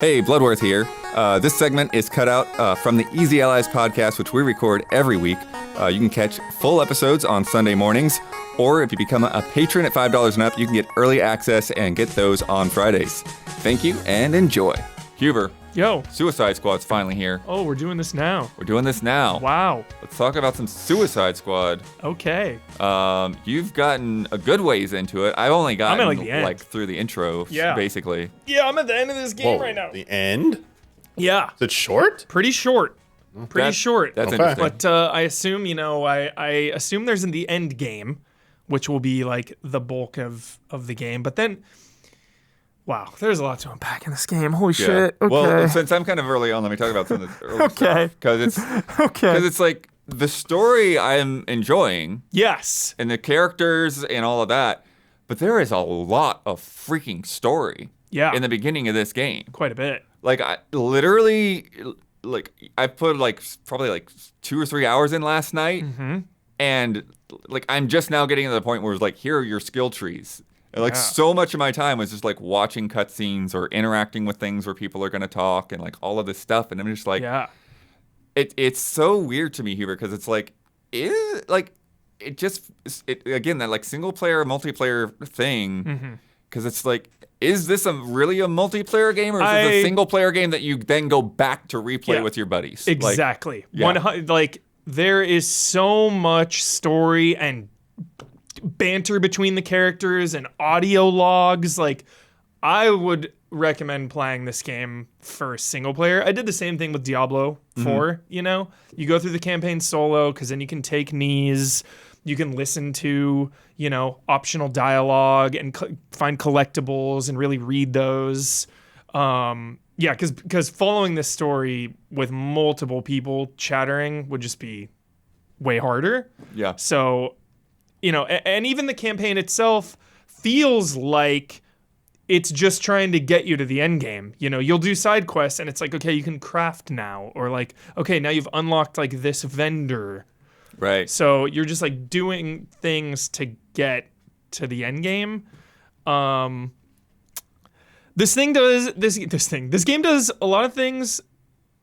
Hey, Bloodworth here. This segment is cut out from the Easy Allies podcast, which we record every week. You can catch full episodes on Sunday mornings, or if you become a patron at $5 and up, you can get early access and get those on Fridays. Thank you and enjoy. Huber. Yo. Suicide Squad's finally here. Oh, we're doing this now. We're doing this now. Wow. Let's talk about some Suicide Squad. Okay. You've gotten a good ways into it. I've only gotten through the intro, basically. Yeah, I'm at the end of this game right now. The end? Yeah. Is it short? Pretty short. Pretty short. That's interesting. But I assume, I assume there's in the end game, which will be like the bulk of the game. But then, wow, there's a lot to unpack in this game. Holy shit. Okay. Well, since I'm kind of early on, let me talk about some of the early stuff. Because it's like the story I'm enjoying. Yes. And the characters and all of that. But there is a lot of freaking story. Yeah. In the beginning of this game. Quite a bit. Like, I literally, I put probably 2 or 3 hours in last night. Mm-hmm. And I'm just now getting to the point where it's like, here are your skill trees. And so much of my time was just watching cutscenes or interacting with things where people are going to talk and all of this stuff. And I'm just it's so weird to me, Huber, because it's again, that single player, multiplayer thing. Because it's is this really a multiplayer game, or is it a single player game that you then go back to replay with your buddies? Exactly. There is so much story and banter between the characters and audio logs. I would recommend playing this game for single player. I did the same thing with Diablo 4, you go through the campaign solo because then you can take knees, you can listen to, optional dialogue and find collectibles and really read those. Because following this story with multiple people chattering would just be way harder. Yeah. So, and even the campaign itself feels like it's just trying to get you to the end game. You'll do side quests and it's okay, you can craft now, or okay, now you've unlocked this vendor. Right. So you're just doing things to get to the end game. This game does a lot of things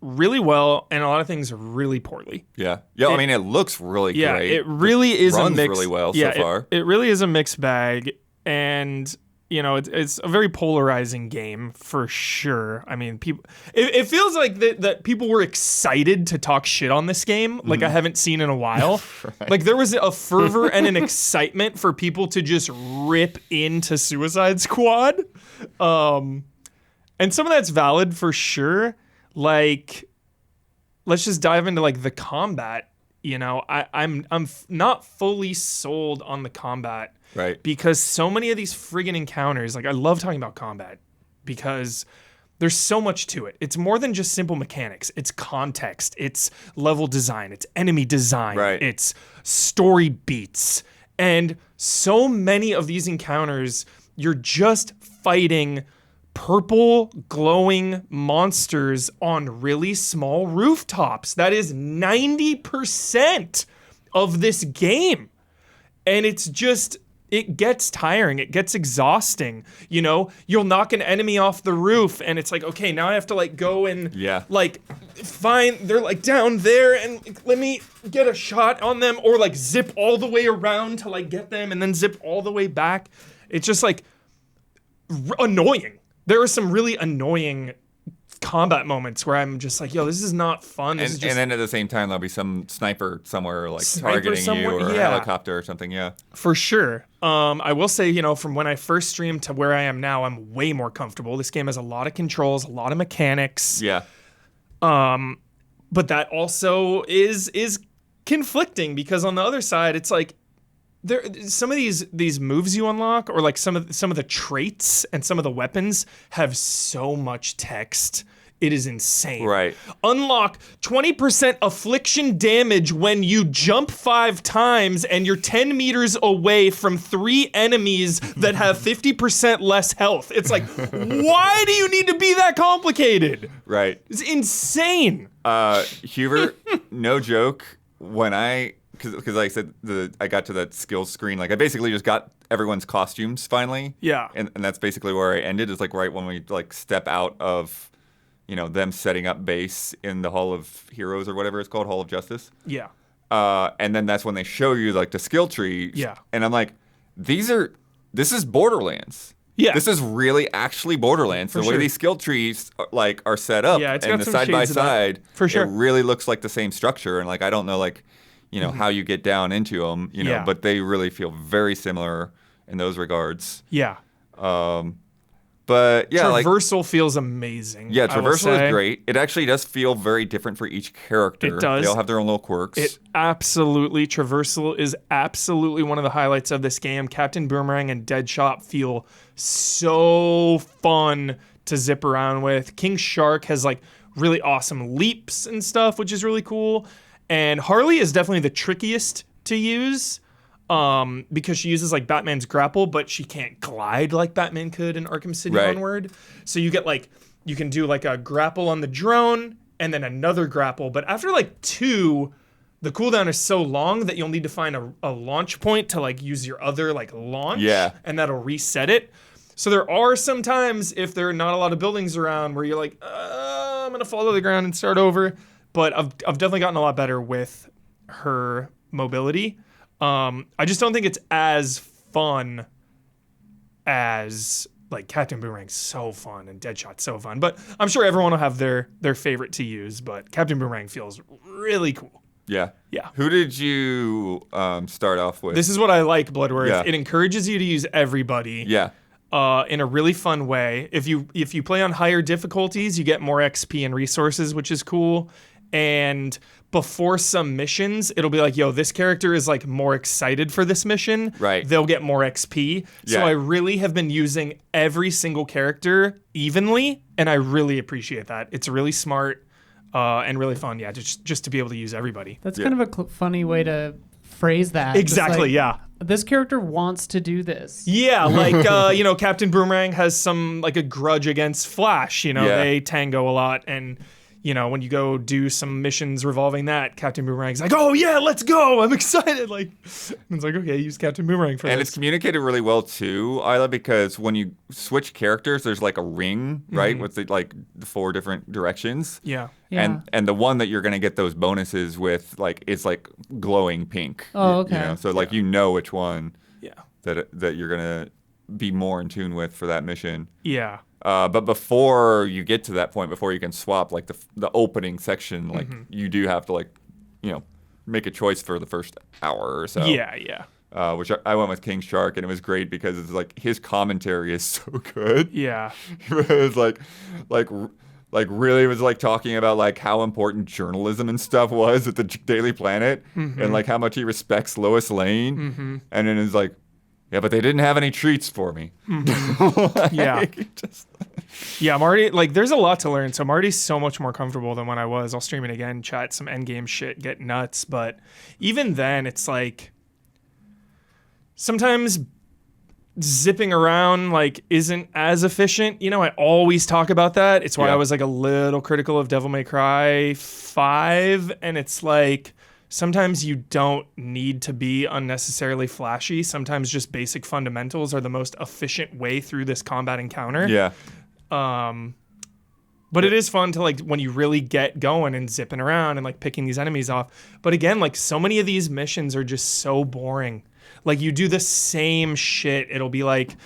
really well and a lot of things really poorly. Yeah. I mean, it looks really great. Yeah, it really is runs a mix. really well so far. It really is a mixed bag, and it's a very polarizing game for sure. I mean, people. It feels like that people were excited to talk shit on this game, I haven't seen in a while. Right. There was a fervor and an excitement for people to just rip into Suicide Squad, and some of that's valid for sure. Let's just dive into the combat. I'm not fully sold on the combat. Right. Because so many of these friggin' encounters, I love talking about combat because there's so much to it. It's more than just simple mechanics. It's context. It's level design. It's enemy design. Right. It's story beats. And so many of these encounters, you're just fighting purple glowing monsters on really small rooftops. That is 90% of this game. And it's just... it gets tiring. It gets exhausting. You'll knock an enemy off the roof and it's okay, now I have to go and find, they're down there and let me get a shot on them, or zip all the way around to get them and then zip all the way back. It's just annoying. There are some really annoying combat moments where I'm just this is not fun. And then at the same time, there'll be some sniper somewhere targeting you, or a helicopter or something. Yeah, for sure. I will say, from when I first streamed to where I am now, I'm way more comfortable. This game has a lot of controls, a lot of mechanics. Yeah. But that also is conflicting, because on the other side, it's there some of these moves you unlock, or some of the traits and some of the weapons have so much text. It is insane. Right. Unlock 20% affliction damage when you jump 5 times and you're 10 meters away from 3 enemies that have 50% less health. It's why do you need to be that complicated? Right. It's insane. Huber, no joke, when because like I said, I got to that skills screen. I basically just got everyone's costumes finally. Yeah. And that's basically where I ended, is right when we step out of them setting up base in the Hall of Heroes or whatever it's called, Hall of Justice. Yeah. And then that's when they show you like the skill tree. Yeah. And I'm like, this is Borderlands. Yeah. This is really actually Borderlands. The way these skill trees like are set up Yeah, it's and got the some side by shades of that. side, For sure. it really looks like the same structure. And like I don't know like, how you get down into them, Yeah. but they really feel very similar in those regards. Yeah. But yeah, Traversal feels amazing. yeah, I will traversal say. is great. It actually does feel very different for each character. It does. They all have their own little quirks. Traversal is absolutely one of the highlights of this game. Captain Boomerang and Deadshot feel so fun to zip around with. King Shark has like really awesome leaps and stuff, which is really cool. And Harley is definitely the trickiest to use. Because she uses like Batman's grapple, but she can't glide like Batman could in Arkham City Onward. So you get like, you can do like a grapple on the drone and then another grapple. But after like 2, the cooldown is so long that you'll need to find a launch point to like use your other like launch. Yeah. And that'll reset it. So there are some times if there are not a lot of buildings around where you're like, I'm going to fall to the ground and start over. But I've definitely gotten a lot better with her mobility. I just don't think it's as fun as like Captain Boomerang's so fun and Deadshot's so fun. But I'm sure everyone will have their favorite to use. But Captain Boomerang feels really cool. Yeah. Yeah. Who did you start off with? This is what I like, Bloodworth. Yeah. It encourages you to use everybody. Yeah. In a really fun way. If you play on higher difficulties, you get more XP and resources, which is cool. And before some missions, it'll be like, yo, this character is like more excited for this mission. Right. They'll get more XP. So Yeah. I really have been using every single character evenly, and I really appreciate that. It's really smart and really fun. Yeah, just to be able to use everybody. That's kind of a funny way to phrase that. Just Exactly, like, yeah. This character wants to do this. Yeah, like, Captain Boomerang has some, like, a grudge against Flash. Yeah. They tango a lot, and, when you go do some missions revolving that, Captain Boomerang's like, oh, yeah, let's go, I'm excited. Like, it's like, okay, use Captain Boomerang for And this. it's communicated really well too, Isla, because when you switch characters, there's like a ring, right, with the 4 different directions. Yeah. Yeah. And the one that you're gonna get those bonuses with, like, is like glowing pink. Oh, okay. So like which one Yeah. that you're gonna be more in tune with for that mission. Yeah. But before you get to that point, before you can swap, like the opening section, like you do have to make a choice for the first hour or so. Yeah, yeah. Which I went with King Shark, and it was great because it's like his commentary is so good. Yeah. It was like really was like talking about like how important journalism and stuff was at the Daily Planet, and like how much he respects Lois Lane, and then it's like, yeah, but they didn't have any treats for me. Yeah. Yeah, Marty, like, there's a lot to learn. So Marty's so much more comfortable than when I was. I'll stream it again, chat some endgame shit, get nuts. But even then, it's like sometimes zipping around like isn't as efficient. I always talk about that. It's why Yeah. I was like a little critical of Devil May Cry 5. And it's like sometimes you don't need to be unnecessarily flashy. Sometimes just basic fundamentals are the most efficient way through this combat encounter. Yeah. But it is fun to, like, when you really get going and zipping around and, like, picking these enemies off. But again, like, so many of these missions are just so boring. Like, you do the same shit. It'll be like,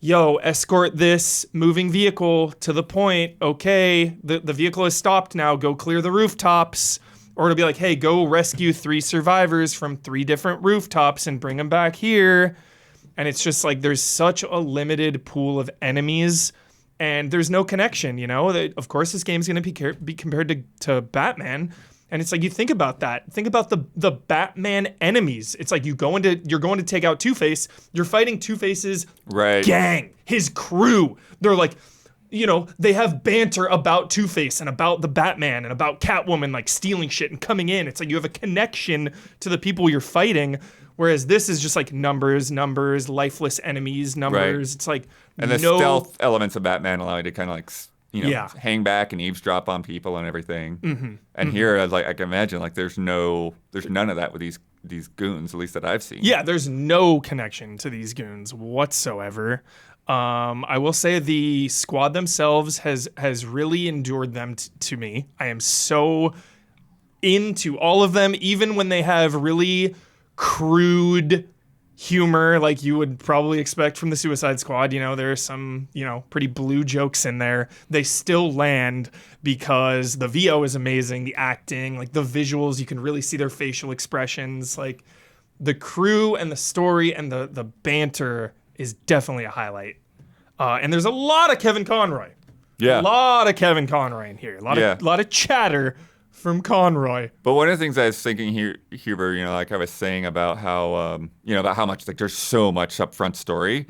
yo, escort this moving vehicle to the point. Okay, the vehicle is stopped now. Go clear the rooftops. Or it'll be like, hey, go rescue 3 survivors from 3 different rooftops and bring them back here. And it's just like there's such a limited pool of enemies. And there's no connection, Of course, this game's going to be compared to Batman. And it's like, you think about that. Think about the Batman enemies. It's like you're going to take out Two-Face. You're fighting Two-Face's gang, his crew. They're like, they have banter about Two-Face and about the Batman and about Catwoman, like, stealing shit and coming in. It's like you have a connection to the people you're fighting. Whereas this is just like numbers, lifeless enemies, numbers. It's like And the stealth elements of Batman allow you to kind of like, hang back and eavesdrop on people and everything. And here, I can imagine, like, there's none of that with these goons, at least that I've seen. Yeah, there's no connection to these goons whatsoever. I will say the squad themselves has really endured them to me. I am so into all of them, even when they have really crude humor like you would probably expect from the Suicide Squad. There are some, pretty blue jokes in there. They still land because the VO is amazing, the acting, like the visuals, you can really see their facial expressions. Like the crew and the story and the banter is definitely a highlight. And there's a lot of Kevin Conroy. Yeah. A lot of Kevin Conroy in here. A lot of chatter from Conroy. But one of the things I was thinking here, Huber, like I was saying about how, about how much, like, there's so much upfront story.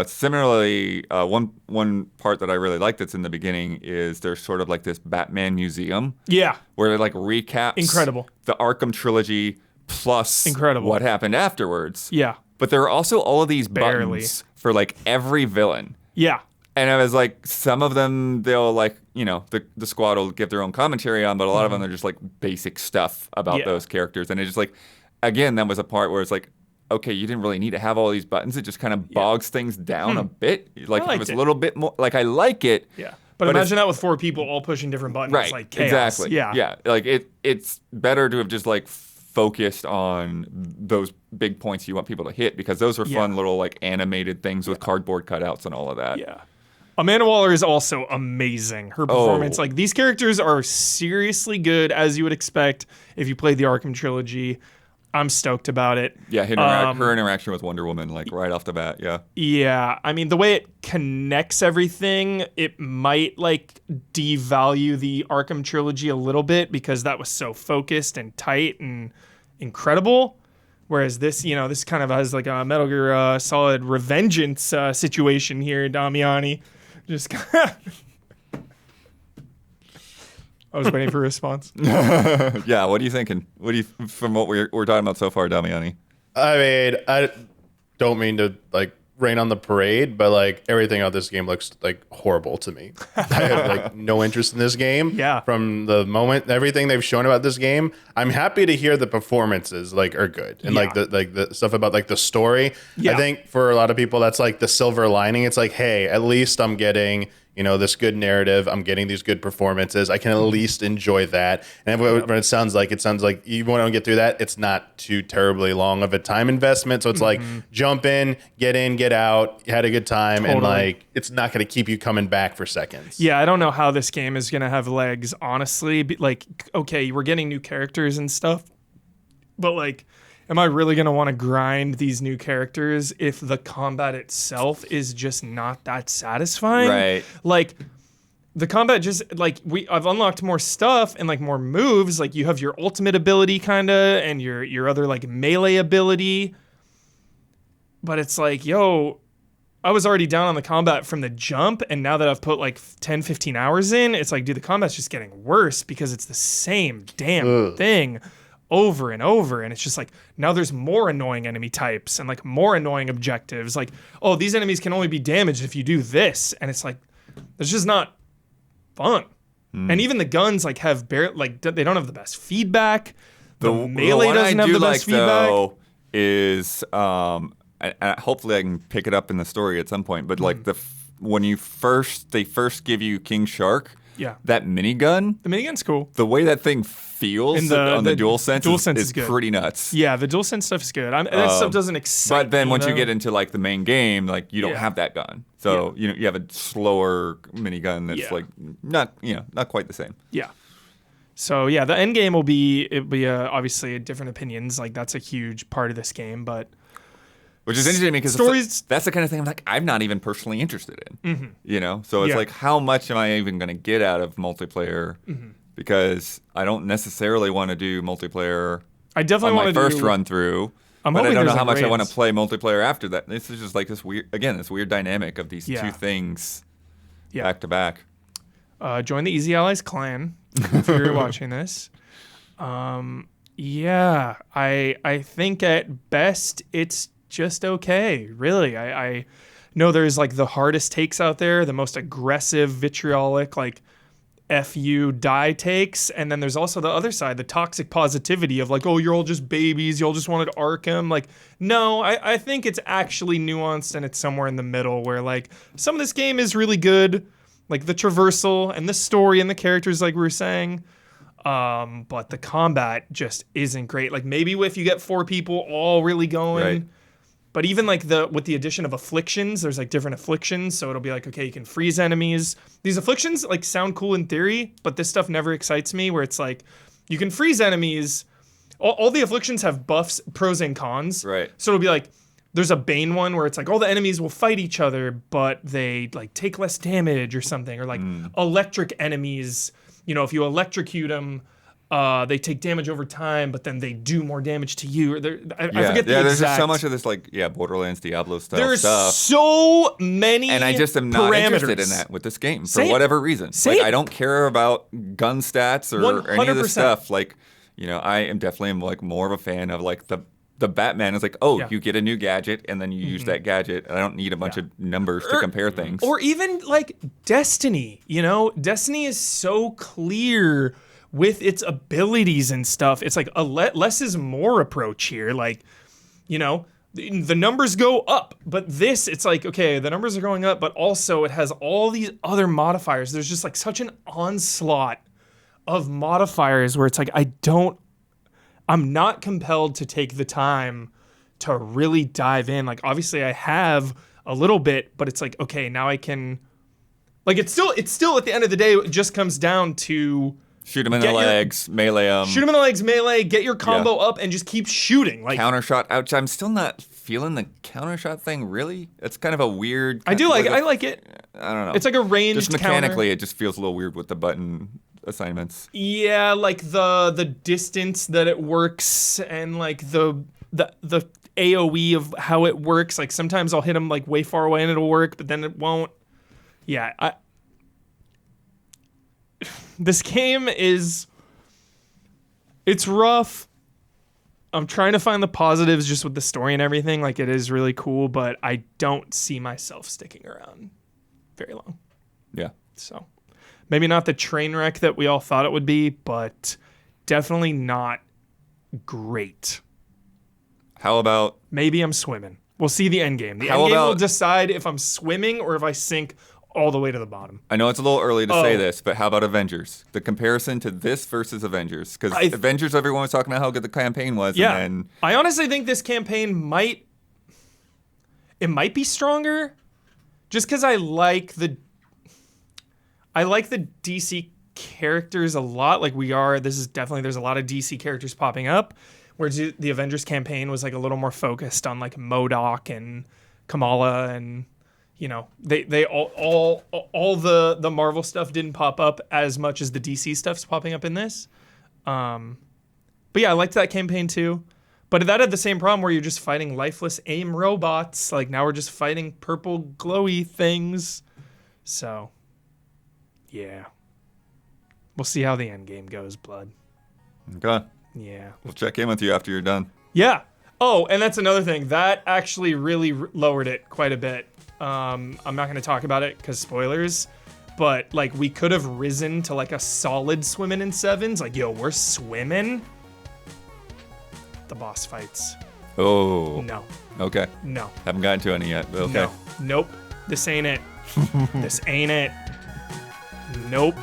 Similarly, one part that I really like that's in the beginning is there's sort of like this Batman museum. Yeah. Where it, like, recaps Incredible. the Arkham trilogy plus Incredible. what happened afterwards. Yeah. But there are also all of these Barely. buttons for, like, every villain. Yeah. And I was like, some of them they'll like, the squad will give their own commentary on, but a lot of them are just like basic stuff about those characters. And it's just like, again, that was a part where it's like, okay, you didn't really need to have all these buttons. It just kind of bogs things down a bit. Like if it was a little bit more, like I like it. Yeah. But imagine that with 4 people all pushing different buttons. Right. It's like chaos. Exactly. Yeah. Yeah. Like it's better to have just like focused on those big points you want people to hit, because those are fun little like animated things with cardboard cutouts and all of that. Yeah. Amanda Waller is also amazing. Her performance, like these characters are seriously good, as you would expect if you played the Arkham trilogy. I'm stoked about it. Yeah, her interaction with Wonder Woman, like right off the bat, yeah. Yeah, I mean, the way it connects everything, it might like devalue the Arkham trilogy a little bit because that was so focused and tight and incredible. Whereas this, this kind of has like a Metal Gear Solid Revengeance situation here, Damiani. Just I was waiting for a response. Yeah, what are you thinking? From what we're talking about so far, Damiani? I mean, I don't mean to like rain on the parade, but like everything about this game looks like horrible to me. I have like no interest in this game. Yeah. From the moment everything they've shown about this game, I'm happy to hear the performances like are good and like the stuff about like the story. Yeah. I think for a lot of people that's like the silver lining. It's like, hey, at least I'm getting this good narrative. I'm getting these good performances. I can at least enjoy that. And when it sounds like even when I don't get through that, it's not too terribly long of a time investment. So it's like jump in, get out, had a good time, and like it's not going to keep you coming back for seconds. Yeah, I don't know how this game is going to have legs, honestly. Like, okay, we're getting new characters and stuff, but like, am I really going to want to grind these new characters if the combat itself is just not that satisfying? Right. Like, the combat just, like, I've unlocked more stuff and, like, more moves. Like, you have your ultimate ability, kind of, and your other, like, melee ability. But it's like, yo, I was already down on the combat from the jump, and now that I've put, like, 10, 15 hours in, it's like, dude, the combat's just getting worse because it's the same damn thing over and over, and it's just like now there's more annoying enemy types and like more annoying objectives, like, oh, these enemies can only be damaged if you do this, and it's like it's just not fun. And even the guns like have they don't have the best feedback. The melee doesn't have the best feedback. Though, is and hopefully I can pick it up in the story at some point, but like when they first give you King Shark, that minigun, the minigun's cool. The way that thing feels on the DualSense is pretty nuts. Yeah, the DualSense stuff is good. That stuff doesn't excite. But then once you get into like the main game, like you don't have that gun, so you have a slower minigun that's like not quite the same. Yeah. So yeah, the end game will be obviously different opinions. Like that's a huge part of this game, but. Which is interesting because stories. That's the kind of thing I'm not even personally interested in. So it's like, how much am I even going to get out of multiplayer? Because I don't necessarily want to do multiplayer. I definitely want to do my first run through. But I don't know how much I want to play multiplayer after that. This is just like this weird dynamic of these two things back to back. Join the Easy Allies clan if you're watching this. I think at best it's just okay, really. I know there's like the hardest takes out there, the most aggressive, vitriolic, like FU die takes, and then there's also the other side, the toxic positivity of like, oh, you're all just babies, you all just wanted Arkham. Like, no, I think it's actually nuanced, and it's somewhere in the middle where like some of this game is really good, like the traversal and the story and the characters, like we were saying. But the combat just isn't great. Like maybe if you get 4 people all really going. Right. But even like with the addition of afflictions, there's like different afflictions. So it'll be like, okay, you can freeze enemies. These afflictions like sound cool in theory, but this stuff never excites me where it's like, you can freeze enemies. All the afflictions have buffs, pros and cons. Right. So it'll be like, there's a Bane one where it's like all the enemies will fight each other, but they like take less damage or something. Or like electric enemies, you know, if you electrocute them, they take damage over time, but then they do more damage to you. I forget the exact. There's just so much of this, like, Borderlands, Diablo style There's stuff. so many And I just am not interested in parameters. that with this game for Same. whatever reason. Same. Like, I don't care about gun stats or any of this 100%. stuff. Like, I am definitely like more of a fan of like the Batman is like, oh, you get a new gadget and then you use that gadget. And I don't need a bunch of numbers to compare things. Or even like Destiny, Destiny is so clear with its abilities and stuff. It's like a less is more approach here. Like, the numbers go up, but this, it's like, okay, the numbers are going up, but also it has all these other modifiers. There's just like such an onslaught of modifiers where it's like, I'm not compelled to take the time to really dive in. Like, obviously I have a little bit, but it's like, okay, now I can, like, it's still at the end of the day, it just comes down to shoot him in the legs, melee him. Shoot him in the legs, melee, get your combo up, and just keep shooting. Like counter shot. Ouch! I'm still not feeling the counter shot thing. Really, it's kind of a weird. I like it. I don't know. It's like a ranged just mechanically, counter. it just feels a little weird with the button assignments. Yeah, like the distance that it works, and like the AOE of how it works. Like sometimes I'll hit him like way far away and it'll work, but then it won't. Yeah, this game it's rough. I'm trying to find the positives just with the story and everything. Like, it is really cool, but I don't see myself sticking around very long. Yeah. So maybe not the train wreck that we all thought it would be, but definitely not great. How about... Maybe I'm swimming. We'll see the end game. The How end game about- will decide if I'm swimming or if I sink all the way to the bottom. I know it's a little early to say this, but how about Avengers? The comparison to this versus Avengers. Because Avengers, everyone was talking about how good the campaign was. Yeah. And then, I honestly think this campaign might be stronger just because I like the DC characters a lot. Like there's a lot of DC characters popping up, whereas the Avengers campaign was like a little more focused on like MODOK and Kamala, and they all the Marvel stuff didn't pop up as much as the DC stuff's popping up in this. But yeah, I liked that campaign too. But that had the same problem where you're just fighting lifeless AIM robots. Like, now we're just fighting purple glowy things. So, yeah. We'll see how the end game goes, Blood. okay. Yeah. We'll check in with you after you're done. Yeah. Oh, and that's another thing. That actually really lowered it quite a bit. I'm not going to talk about it because spoilers. But, like, we could have risen to, like, a solid swimming in sevens. Like, yo, we're swimming. The boss fights. Oh. No. Okay. No. Haven't gotten to any yet, but okay. No. Nope. This ain't it. This ain't it. Nope.